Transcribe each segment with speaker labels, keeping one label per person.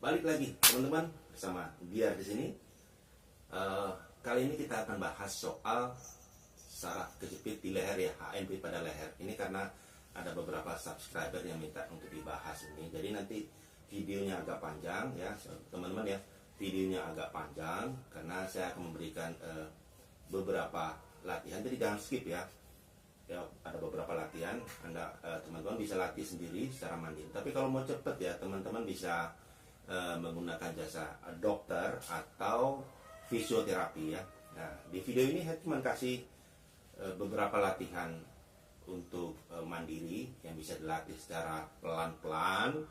Speaker 1: Balik lagi teman-teman bersama Biar di sini. Kali ini kita akan bahas soal saraf kejepit di leher ya, HMP pada leher. Ini karena ada beberapa subscriber yang minta untuk dibahas ini. Jadi nanti videonya agak panjang ya teman-teman ya. Videonya agak panjang karena saya akan memberikan beberapa latihan. Jadi jangan skip ya. Ya, ada beberapa latihan. Anda teman-teman bisa latih sendiri secara mandiri. Tapi kalau mau cepet ya teman-teman bisa menggunakan jasa dokter atau fisioterapi ya. Nah, di video ini saya cuma kasih beberapa latihan untuk mandiri yang bisa dilatih secara pelan-pelan,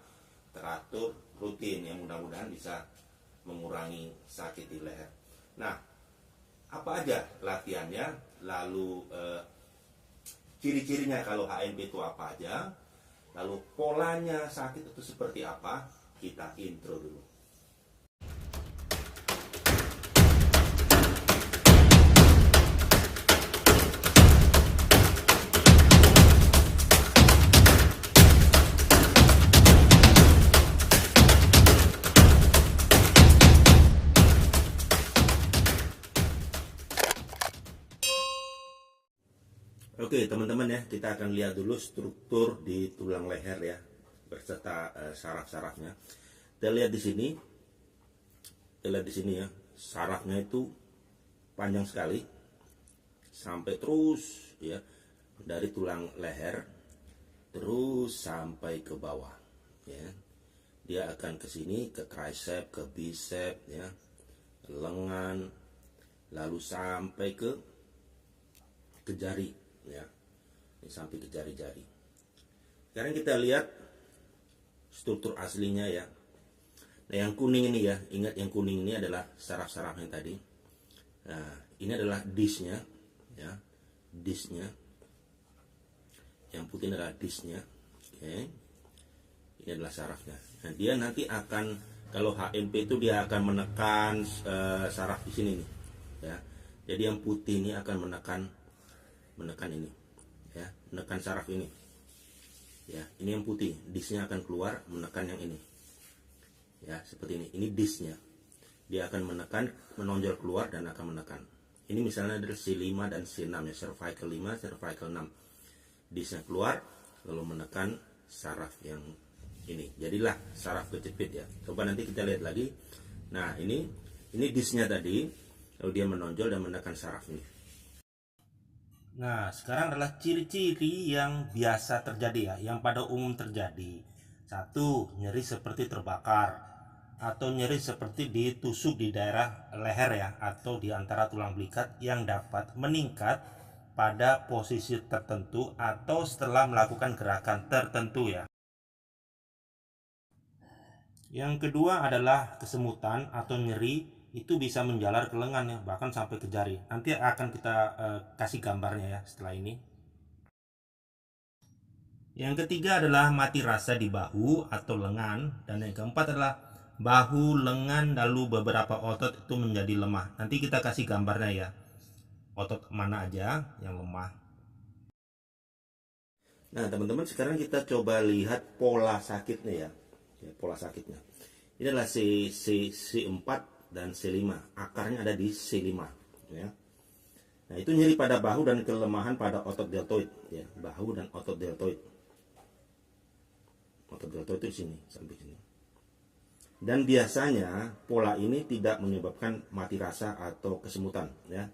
Speaker 1: teratur, rutin yang mudah-mudahan bisa mengurangi sakit di leher. Nah, apa aja latihannya? Lalu ciri-cirinya kalau HMP itu apa aja? Lalu polanya sakit itu seperti apa? Kita intro dulu. Oke teman-teman ya, kita akan lihat dulu struktur di tulang leher ya, berserta saraf-sarafnya. Kita lihat di sini ya, sarafnya itu panjang sekali, sampai terus ya dari tulang leher terus sampai ke bawah ya. Dia akan ke sini, ke tricep, ke bicep ya, lengan, lalu sampai ke jari ya, ini sampai ke jari-jari. Sekarang kita lihat struktur aslinya ya. Nah, yang kuning ini ya, ingat yang kuning ini adalah saraf-sarafnya tadi. Nah, ini adalah disnya ya, disnya. Yang putih adalah disnya. Oke. Ini adalah sarafnya. Nah, dia nanti akan, kalau HMP itu dia akan menekan saraf di sini nih ya. Jadi yang putih ini akan menekan ini ya, menekan saraf ini ya. Ini yang putih, disnya akan keluar menekan yang ini ya, seperti ini disnya. Dia akan menekan, menonjol keluar dan akan menekan. Ini misalnya dari C5 dan C6 ya, cervical 5, cervical 6. Disnya keluar lalu menekan saraf yang ini, jadilah saraf kejepit ya. Coba nanti kita lihat lagi. Nah, ini disnya tadi, lalu dia menonjol dan menekan saraf ini. Nah, sekarang adalah ciri-ciri yang biasa terjadi ya, yang pada umum terjadi. 1. Nyeri seperti terbakar atau nyeri seperti ditusuk di daerah leher ya, atau di antara tulang belikat yang dapat meningkat pada posisi tertentu atau setelah melakukan gerakan tertentu ya. Yang kedua adalah kesemutan atau nyeri, itu bisa menjalar ke lengan ya, bahkan sampai ke jari. Nanti akan kita kasih gambarnya ya setelah ini. Yang ketiga adalah mati rasa di bahu atau lengan. Dan yang keempat adalah bahu, lengan, lalu beberapa otot itu menjadi lemah. Nanti kita kasih gambarnya ya, otot mana aja yang lemah. Nah teman-teman, sekarang kita coba lihat pola sakitnya ya, pola sakitnya. Ini adalah C4 dan C5, akarnya ada di C5 ya. Nah, itu nyeri pada bahu dan kelemahan pada otot deltoid ya, bahu dan otot deltoid. Otot deltoid itu sini sampai sini. Dan biasanya pola ini tidak menyebabkan mati rasa atau kesemutan ya.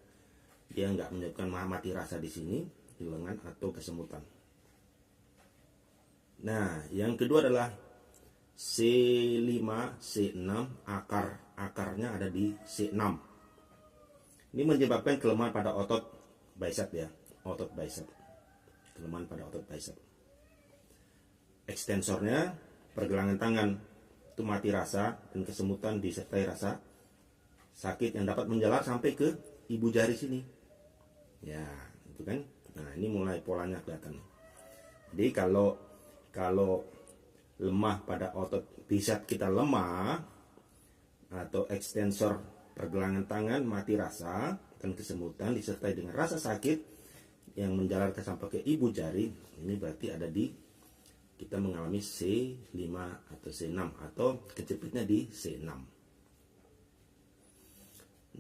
Speaker 1: Dia nggak menyebabkan mati rasa di sini, di lengan atau kesemutan. Nah, yang kedua adalah C5, C6, akarnya ada di C6. Ini menyebabkan kelemahan pada otot bicep ya, otot bicep. Kelemahan pada otot bicep. Ekstensornya, pergelangan tangan, itu mati rasa dan kesemutan disertai rasa sakit yang dapat menjalar sampai ke ibu jari sini. Ya, itu kan. Nah, ini mulai polanya kelihatan. Jadi kalau lemah pada otot bicep kita lemah, atau ekstensor pergelangan tangan mati rasa dan kesemutan disertai dengan rasa sakit yang menjalar sampai ke ibu jari, ini berarti ada di kita mengalami C5 atau C6 atau kejepitnya di C6.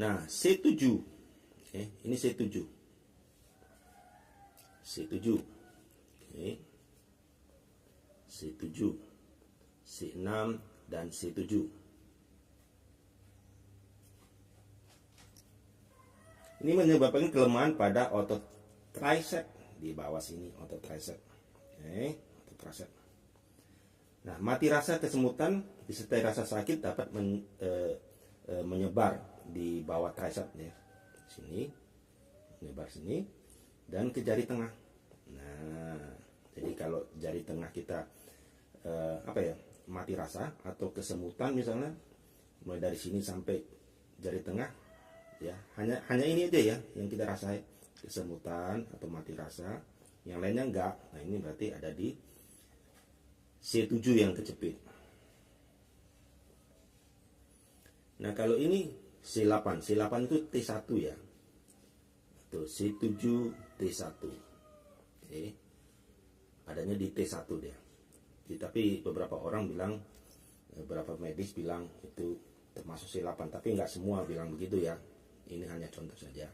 Speaker 1: Nah, C7. Oke, ini C7. C7. Oke. C7, C6 dan C7. Ini menyebabkan kelemahan pada otot tricep di bawah sini, otot tricep. Oke, otot tricep. Nah, mati rasa, kesemutan disertai rasa sakit dapat menyebar di bawah tricep ya. Sini, menyebar sini dan ke jari tengah. Nah, jadi kalau jari tengah kita mati rasa atau kesemutan misalnya, mulai dari sini sampai jari tengah ya, hanya ini aja ya yang kita rasain, kesemutan atau mati rasa, yang lainnya enggak. Nah, ini berarti ada di C7 yang kejepit. Nah, kalau ini C8 itu T1 ya, tuh C7 T1. Oke, adanya di T1 dia. Tapi beberapa orang bilang, beberapa medis bilang itu termasuk C8, tapi nggak semua bilang begitu ya. Ini hanya contoh saja.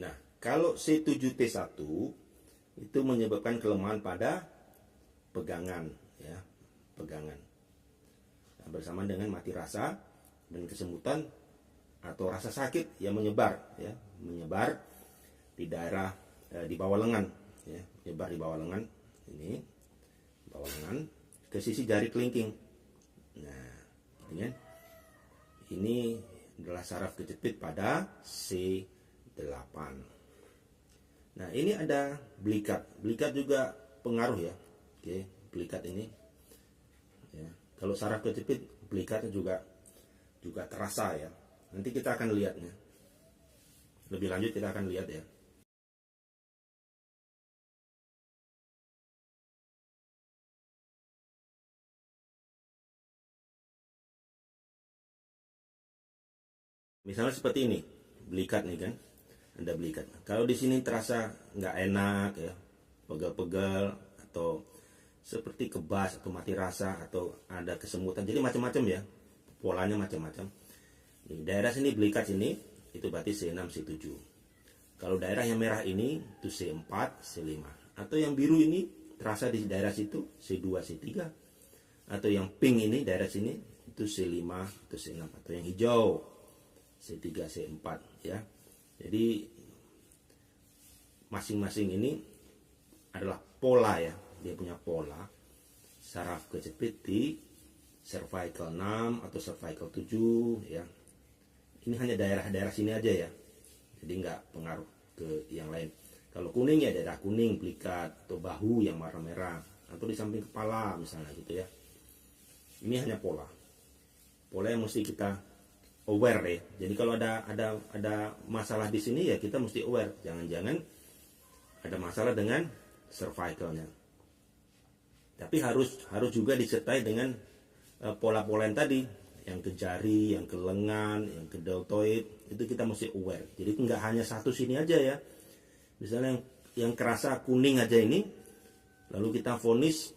Speaker 1: Nah, kalau C7T1 itu menyebabkan kelemahan pada pegangan ya, pegangan. Nah, bersama dengan mati rasa dan kesemutan atau rasa sakit yang menyebar ya, menyebar di daerah di bawah lengan ya, menyebar di bawah lengan, ini bawah lengan ke sisi jari kelingking. Nah, ini adalah saraf kejepit pada C8. Nah, ini ada belikat. Belikat juga pengaruh ya. Oke, belikat ini ya, kalau saraf kejepit, belikatnya juga terasa ya. Nanti kita akan lihatnya. Lebih lanjut kita akan lihat ya. Misalnya seperti ini, belikat nih kan, ada belikat. Kalau di sini terasa nggak enak ya, pegal-pegal atau seperti kebas atau mati rasa atau ada kesemutan, jadi macam-macam ya, polanya macam-macam. Di daerah sini belikat sini, itu berarti C6, C7. Kalau daerah yang merah ini itu C4, C5. Atau yang biru ini terasa di daerah situ C2, C3. Atau yang pink ini daerah sini itu C5 atau C6. Atau yang hijau C3, C4 ya. Jadi masing-masing ini adalah pola ya, dia punya pola saraf kejepit di cervical 6 atau cervical 7 ya. Ini hanya daerah-daerah sini aja ya, jadi nggak pengaruh ke yang lain. Kalau kuning ya daerah kuning, belikat atau bahu yang warna merah, atau di samping kepala misalnya gitu ya. Ini hanya pola yang mesti kita aware ya. Jadi kalau ada masalah di sini ya kita mesti aware, jangan-jangan ada masalah dengan cervicalnya. Tapi harus juga disertai dengan pola-pola yang tadi, yang ke jari, yang ke lengan, yang ke deltoid, itu kita mesti aware. Jadi nggak hanya satu sini aja ya. Misalnya yang kerasa kuning aja ini, lalu kita vonis,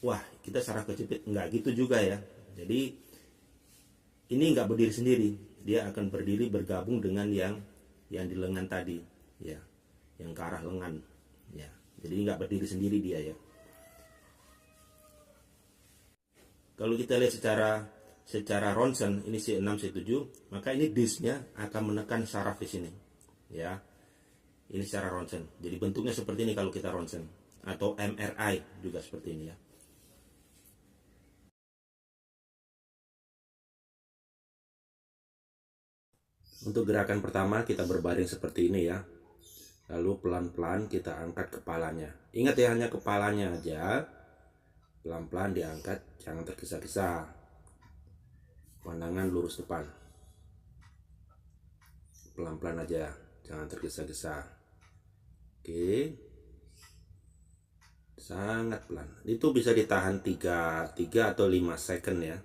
Speaker 1: wah kita saraf kejepit, nggak gitu juga ya. Jadi ini nggak berdiri sendiri, dia akan berdiri bergabung dengan yang di lengan tadi, ya, yang ke arah lengan, ya. Jadi nggak berdiri sendiri dia ya. Kalau kita lihat secara ronsen, ini C6, C7, maka ini disknya akan menekan saraf di sini, ya. Ini secara ronsen. Jadi bentuknya seperti ini kalau kita ronsen, atau MRI juga seperti ini ya. Untuk gerakan pertama kita berbaring seperti ini ya. Lalu pelan-pelan kita angkat kepalanya. Ingat ya, hanya kepalanya aja. Pelan-pelan diangkat, jangan tergesa-gesa. Pandangan lurus depan. Pelan-pelan aja, jangan tergesa-gesa. Oke. Sangat pelan. Itu bisa ditahan 3 atau 5 second ya.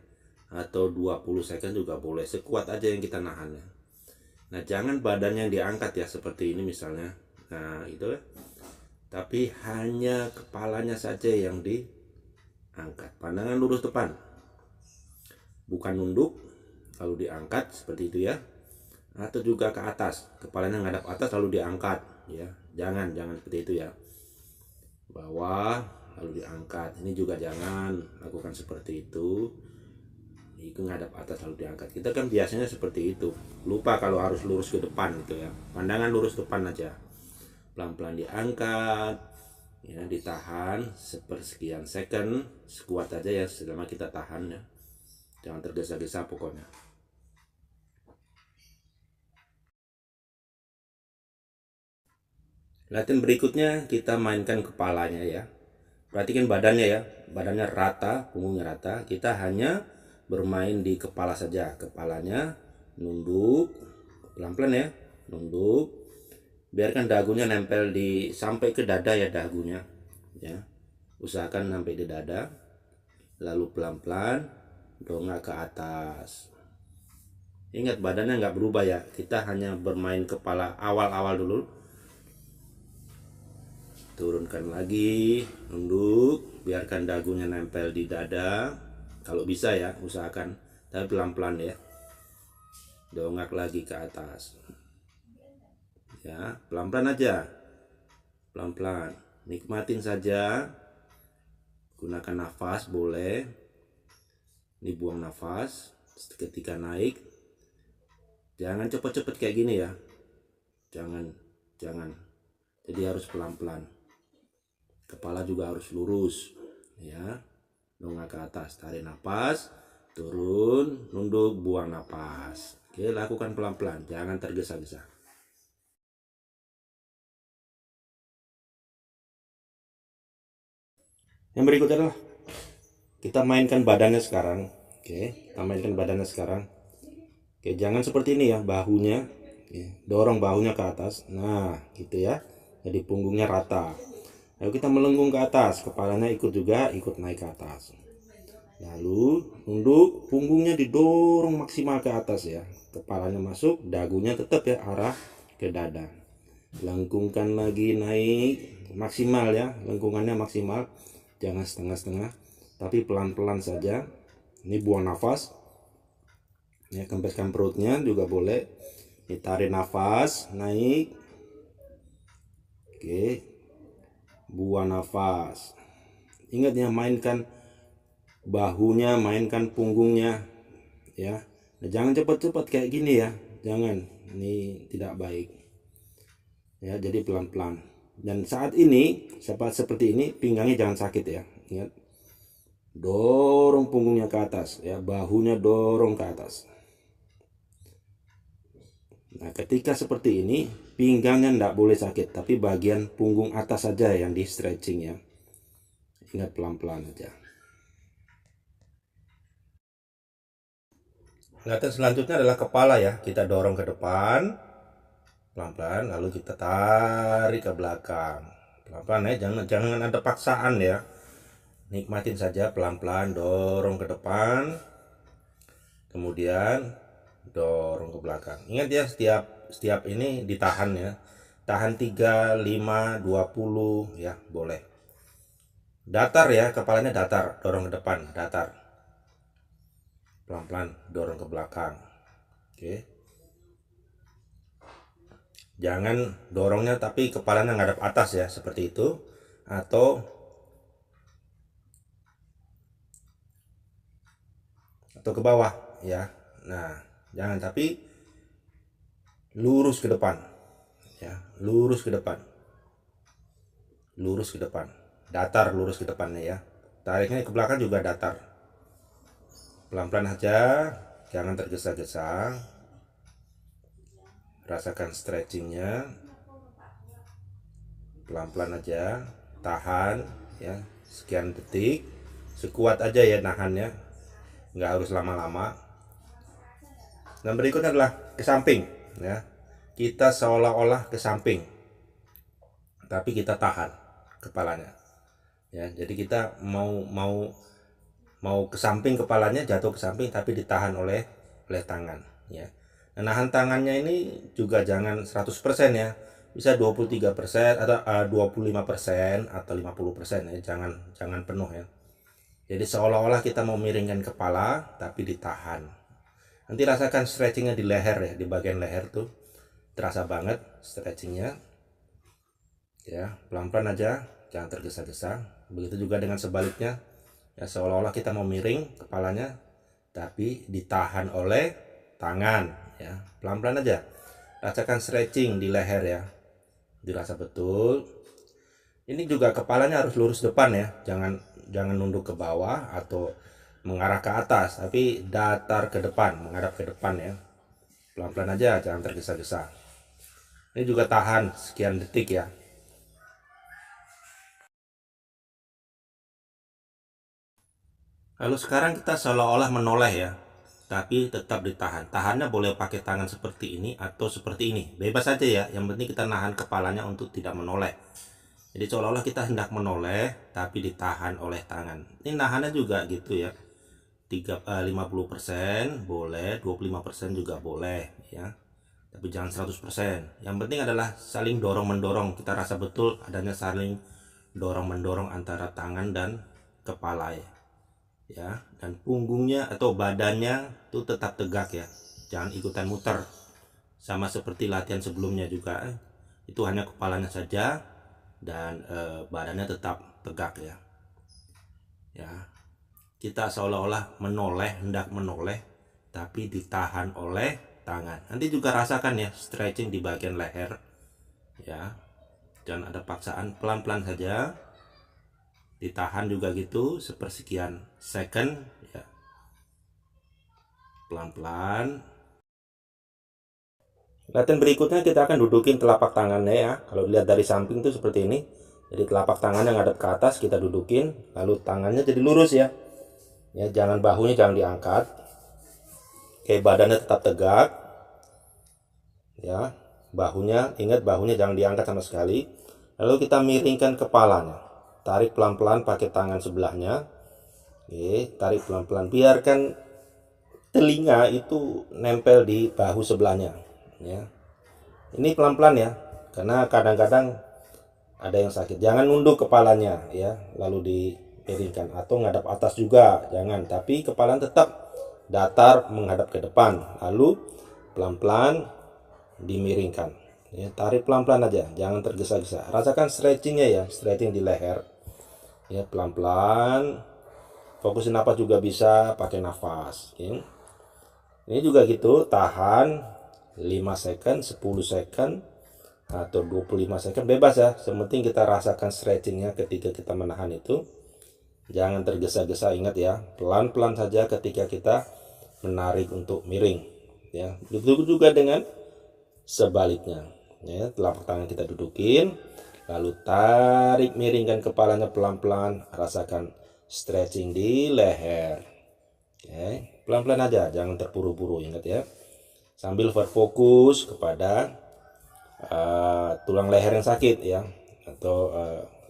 Speaker 1: atau 20 second juga boleh, sekuat aja yang kita nahan ya. Nah, jangan badannya yang diangkat ya, seperti ini misalnya. Nah, itu ya. Tapi hanya kepalanya saja yang diangkat. Pandangan lurus depan. Bukan nunduk lalu diangkat seperti itu ya. Atau juga ke atas, kepalanya ngadap atas lalu diangkat ya. Jangan seperti itu ya. Bawah lalu diangkat. Ini juga jangan lakukan seperti itu. Itu ngadap atas lalu diangkat. Kita kan biasanya seperti itu. Lupa kalau harus lurus ke depan gitu ya. Pandangan lurus depan aja. Pelan-pelan diangkat. Ya, ditahan sepersekian second, sekuat aja ya selama kita tahan ya. Jangan tergesa-gesa pokoknya. Latihan berikutnya kita mainkan kepalanya ya. Perhatikan badannya ya. Badannya rata, punggungnya rata. Kita hanya bermain di kepala saja. Kepalanya nunduk, pelan-pelan ya, nunduk. Biarkan dagunya nempel sampai ke dada ya, dagunya ya. Usahakan sampai di dada. Lalu pelan-pelan dongak ke atas. Ingat, badannya nggak berubah ya. Kita hanya bermain kepala awal-awal dulu. Turunkan lagi, nunduk, biarkan dagunya nempel di dada. Kalau bisa ya, usahakan. Tapi pelan-pelan ya. Dongak lagi ke atas. Ya, pelan-pelan aja. Pelan-pelan. Nikmatin saja. Gunakan nafas boleh. Ini buang nafas ketika naik. Jangan cepet-cepet kayak gini ya. Jangan. Jadi harus pelan-pelan. Kepala juga harus lurus ya. Dongak ke atas, tarik nafas, turun, nunduk, buang nafas. Oke, lakukan pelan-pelan, jangan tergesa-gesa. Yang berikutnya adalah kita mainkan badannya sekarang. Oke, kita mainkan badannya sekarang. Oke, jangan seperti ini ya, bahunya. Oke, dorong bahunya ke atas. Nah, gitu ya. Jadi punggungnya rata. Lalu kita melengkung ke atas, kepalanya ikut naik ke atas. Lalu nunduk, punggungnya didorong maksimal ke atas ya. Kepalanya masuk, dagunya tetap ya arah ke dada. Lengkungkan lagi, naik maksimal ya, lengkungannya maksimal. Jangan setengah-setengah, tapi pelan-pelan saja. Ini buang nafas. Ya, kempeskan perutnya juga boleh. Ditarik nafas, naik. Oke. Buang nafas. Ingat ya, mainkan bahunya, mainkan punggungnya ya. Nah, jangan cepat-cepat kayak gini ya, jangan, ini tidak baik ya. Jadi pelan-pelan. Dan saat ini seperti ini, pinggangnya jangan sakit ya. Ingat, dorong punggungnya ke atas ya, bahunya dorong ke atas. Nah, ketika seperti ini, pinggangnya tidak boleh sakit, tapi bagian punggung atas saja yang di stretching ya. Ingat, pelan-pelan aja. Latihan selanjutnya adalah kepala ya. Kita dorong ke depan, pelan-pelan, lalu kita tarik ke belakang. Pelan-pelan ya, jangan ada paksaan ya. Nikmatin saja, pelan-pelan dorong ke depan. Kemudian dorong ke belakang. Ingat ya, setiap ini ditahan ya. Tahan 3, 5, 20 ya, boleh. Datar ya, kepalanya datar, dorong ke depan, datar. Pelan-pelan dorong ke belakang. Oke. Jangan dorongnya tapi kepalanya ngadap atas ya, seperti itu. Atau ke bawah ya. Nah, jangan, tapi lurus ke depan ya, lurus ke depan, lurus ke depan, datar, lurus ke depannya ya. Tariknya ke belakang juga datar. Pelan-pelan aja, jangan tergesa-gesa. Rasakan stretchingnya, pelan-pelan aja, tahan ya, sekian detik, sekuat aja ya nahannya, nggak harus lama-lama. Dan berikutnya adalah ke samping ya. Kita seolah-olah ke samping, tapi kita tahan kepalanya ya. Jadi kita mau mau ke samping, kepalanya jatuh ke samping tapi ditahan oleh tangan ya. Nah, nahan tangannya ini juga jangan 100% ya, bisa 23% atau 25% atau 50% ya, jangan penuh ya. Jadi seolah-olah kita mau miringkan kepala tapi ditahan. Nanti rasakan stretchingnya di leher ya, di bagian leher tuh terasa banget stretchingnya ya. Pelan-pelan aja, jangan tergesa-gesa. Begitu juga dengan sebaliknya ya, seolah-olah kita mau miring kepalanya tapi ditahan oleh tangan ya. Pelan-pelan aja, rasakan stretching di leher ya, dirasa betul. Ini juga kepalanya harus lurus depan ya, jangan nunduk ke bawah atau mengarah ke atas, tapi datar ke depan, menghadap ke depan ya. Pelan-pelan aja, jangan tergesa-gesa. Ini juga tahan sekian detik ya. Lalu sekarang kita seolah-olah menoleh ya, tapi tetap ditahan. Tahannya boleh pakai tangan seperti ini atau seperti ini, bebas saja ya. Yang penting kita nahan kepalanya untuk tidak menoleh. Jadi seolah-olah kita hendak menoleh tapi ditahan oleh tangan. Ini nahannya juga gitu ya. 50% boleh, 25% juga boleh ya. Tapi jangan 100%. Yang penting adalah saling dorong-mendorong. Kita rasa betul adanya saling dorong-mendorong antara tangan dan kepala ya. Dan punggungnya atau badannya tuh tetap tegak ya. Jangan ikutan muter. Sama seperti latihan sebelumnya juga. Itu hanya kepalanya saja dan badannya tetap tegak ya. Ya. Kita seolah-olah menoleh, hendak menoleh tapi ditahan oleh tangan. Nanti juga rasakan ya stretching di bagian leher ya. Jangan ada paksaan, pelan-pelan saja. Ditahan juga gitu sepersekian second ya. Pelan-pelan. Latihan berikutnya kita akan dudukin telapak tangannya ya. Kalau dilihat dari samping tuh seperti ini. Jadi telapak tangannya ngadep ke atas, kita dudukin, lalu tangannya jadi lurus ya. Ya, jangan bahunya jangan diangkat. Oke, badannya tetap tegak. Ya, bahunya, ingat bahunya jangan diangkat sama sekali. Lalu kita miringkan kepalanya. Tarik pelan-pelan pakai tangan sebelahnya. Oke, tarik pelan-pelan. Biarkan telinga itu nempel di bahu sebelahnya. Ya. Ini pelan-pelan ya, karena kadang-kadang ada yang sakit. Jangan nunduk kepalanya ya, lalu dimiringkan atau ngadap atas juga, jangan. Tapi kepala tetap datar menghadap ke depan, lalu pelan-pelan dimiringkan. Ya, tarik pelan-pelan aja, jangan tergesa-gesa. Rasakan stretchingnya ya, stretching di leher. Ya, pelan-pelan. Fokusin napas juga bisa pakai nafas. Ya. Ini juga gitu, tahan 5 second, 10 second atau 25 second, bebas ya. Sementing kita rasakan stretchingnya ketika kita menahan itu. Jangan tergesa-gesa, ingat ya, pelan-pelan saja ketika kita menarik untuk miring ya. Begitu juga dengan sebaliknya ya. Telapak tangan kita dudukin, lalu tarik miringkan kepalanya pelan-pelan, rasakan stretching di leher. Oke, pelan-pelan aja, jangan terburu-buru, ingat ya. Sambil berfokus kepada tulang leher yang sakit ya, atau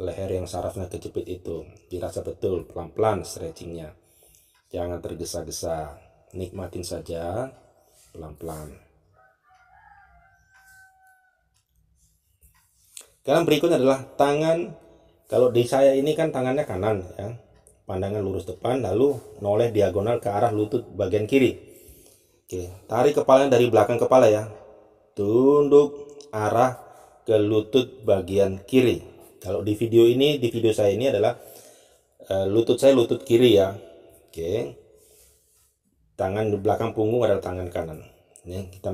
Speaker 1: leher yang sarafnya kejepit itu. Dirasa betul, pelan-pelan stretchingnya. Jangan tergesa-gesa, nikmatin saja pelan-pelan. Sekarang berikutnya adalah tangan. Kalau di saya ini kan tangannya kanan ya. Pandangan lurus depan, lalu noleh diagonal ke arah lutut bagian kiri. Oke, tarik kepalanya dari belakang kepala ya. Tunduk arah ke lutut bagian kiri. Kalau di video ini, di video saya ini adalah lutut saya lutut kiri ya. Oke. Tangan di belakang punggung adalah tangan kanan. Ini kita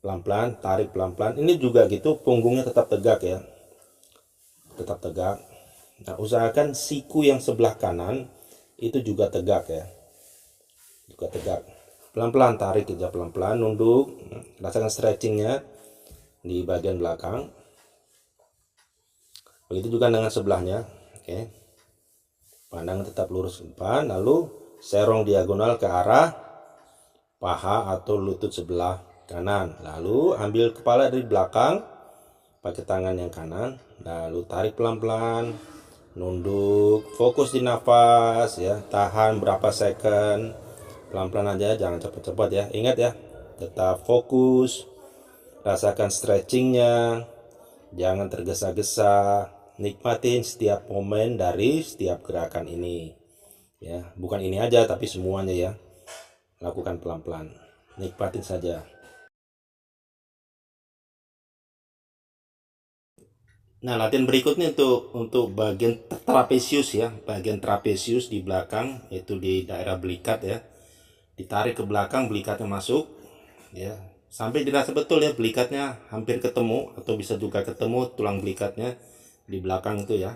Speaker 1: pelan-pelan tarik pelan-pelan. Ini juga gitu, punggungnya tetap tegak ya. Tetap tegak. Nah, usahakan siku yang sebelah kanan itu juga tegak ya. Juga tegak. Pelan-pelan tarik aja, pelan-pelan nunduk. Rasakan stretchingnya di bagian belakang. Begitu juga dengan sebelahnya. Oke. Pandang tetap lurus ke depan, lalu serong diagonal ke arah paha atau lutut sebelah kanan. Lalu ambil kepala dari belakang pakai tangan yang kanan, lalu tarik pelan-pelan, Nunduk, fokus di nafas ya, tahan berapa second, pelan-pelan aja, jangan cepat-cepat ya. Ingat ya, tetap fokus, rasakan stretchingnya, jangan tergesa-gesa, nikmatin setiap momen dari setiap gerakan ini ya, bukan ini aja tapi semuanya ya, lakukan pelan-pelan, nikmatin saja. Nah, latihan berikutnya untuk bagian trapesius ya, bagian trapesius di belakang, itu di daerah belikat ya. Ditarik ke belakang, belikatnya masuk ya, sampai dirasa betul ya belikatnya hampir ketemu atau bisa juga ketemu tulang belikatnya di belakang itu ya.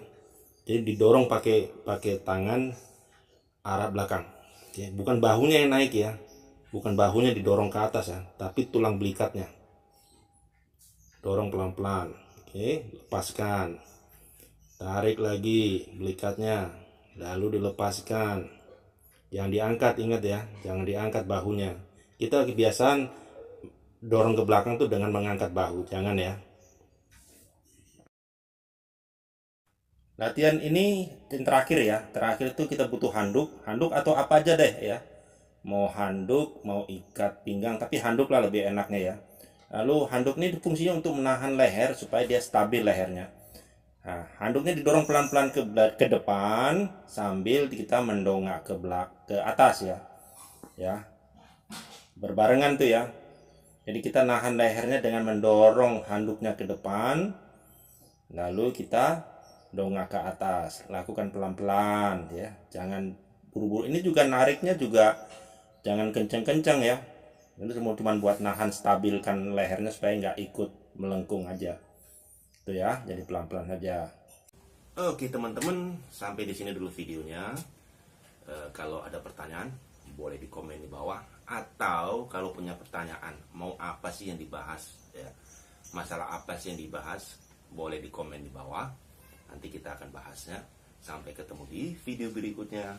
Speaker 1: Jadi didorong pakai tangan arah belakang. Ya, bukan bahunya yang naik ya. Bukan bahunya didorong ke atas ya, tapi tulang belikatnya. Dorong pelan-pelan. Oke, lepaskan. Tarik lagi belikatnya, lalu dilepaskan. Jangan diangkat, ingat ya, jangan diangkat bahunya. Kita kebiasaan dorong ke belakang tuh dengan mengangkat bahu, jangan ya. Latihan ini yang terakhir ya, terakhir itu kita butuh handuk atau apa aja deh ya. Mau handuk, mau ikat pinggang, tapi handuk lah lebih enaknya ya. Lalu handuk ini fungsinya untuk menahan leher supaya dia stabil lehernya. Nah, handuknya didorong pelan-pelan ke depan sambil kita mendongak ke atas ya. Ya, berbarengan tuh ya. Jadi kita nahan lehernya dengan mendorong handuknya ke depan, lalu kita dongak ke atas. Lakukan pelan-pelan ya. Jangan buru-buru. Ini juga nariknya juga jangan kenceng-kenceng ya. Ini cuma buat nahan, stabilkan lehernya supaya nggak ikut melengkung aja. Itu ya, jadi pelan-pelan aja. Oke teman-teman, sampai di sini dulu videonya. Kalau ada pertanyaan, boleh di komen di bawah. Atau kalau punya pertanyaan, mau apa sih yang dibahas ya, masalah apa sih yang dibahas, boleh di komen di bawah. Nanti kita akan bahasnya. Sampai ketemu di video berikutnya.